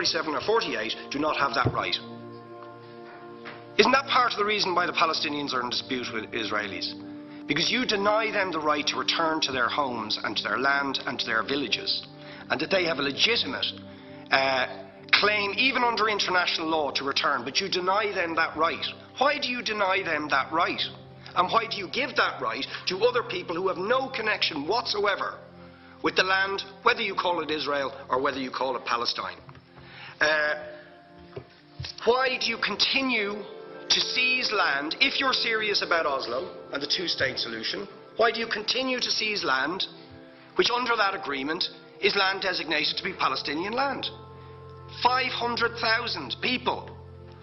47 or 48 do not have that right. Isn't that part of the reason why the Palestinians are in dispute with Israelis? Because you deny them the right to return to their homes and to their land and to their villages, and that they have a legitimate claim, even under international law, to return, but you deny them that right. Why do you deny them that right? And why do you give that right to other people who have no connection whatsoever with the land, whether you call it Israel or whether you call it Palestine? Why do you continue to seize land, if you're serious about Oslo and the two-state solution? Why do you continue to seize land, which under that agreement is land designated to be Palestinian land? 500,000 people,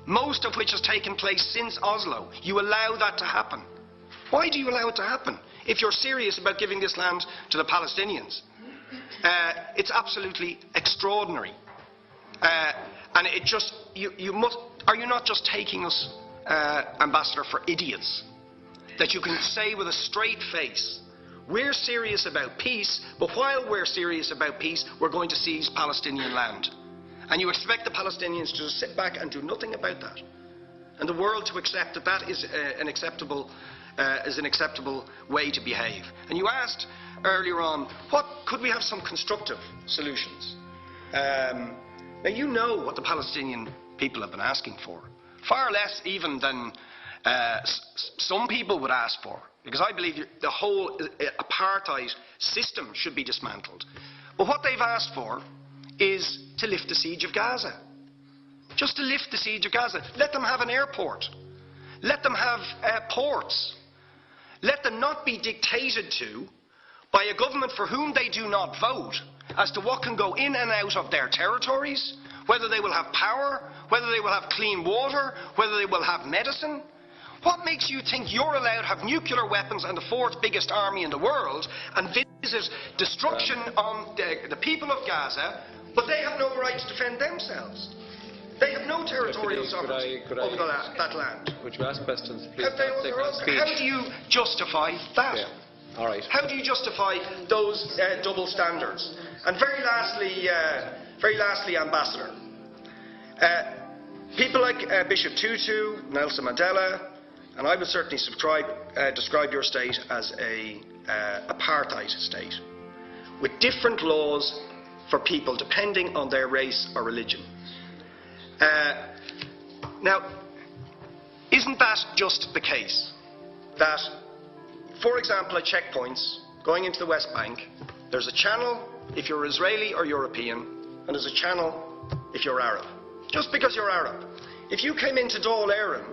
most of which has taken place since Oslo. You allow that to happen. Why do you allow it to happen if you're serious about giving this land to the Palestinians? It's absolutely extraordinary. And it just, are you not just taking us, Ambassador, for idiots? That you can say with a straight face, we're serious about peace, but while we're serious about peace, we're going to seize Palestinian land. And you expect the Palestinians to just sit back and do nothing about that. And the world to accept that that is an acceptable way to behave. And you asked earlier on, could we have some constructive solutions? Now you know what the Palestinian people have been asking for. Far less even than some people would ask for. Because I believe the whole apartheid system should be dismantled. But what they've asked for is to lift the siege of Gaza. Just to lift the siege of Gaza. Let them have an airport. Let them have ports. Let them not be dictated to by a government for whom they do not vote as to what can go in and out of their territories, whether they will have power, whether they will have clean water, whether they will have medicine. What makes you think you're allowed to have nuclear weapons and the fourth biggest army in the world and visit destruction on the people of Gaza, but they have no right to defend themselves? They have no territorial sovereignty over that land. Would you ask questions, please? How do you justify that? Yeah. All right. How do you justify those double standards? And very lastly, Ambassador, people like Bishop Tutu, Nelson Mandela, and I would certainly describe your state as an apartheid state, with different laws for people depending on their race or religion. Now, isn't that just the case that, for example, at checkpoints going into the West Bank, there's a channel if you're Israeli or European, and there's a channel if you're Arab? Just because you're Arab. If you came into Dáil Éireann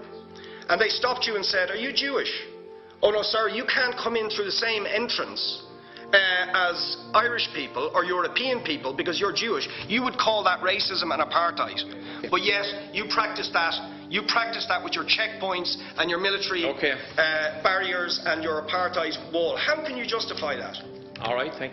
and they stopped you and said, "Are you Jewish?" "Oh no, sorry, you can't come in through the same entrance as Irish people or European people because you're Jewish," you would call that racism and apartheid. But yet you practice that. You practice that with your checkpoints and your military barriers and your apartheid wall. How can you justify that? All right, thank you.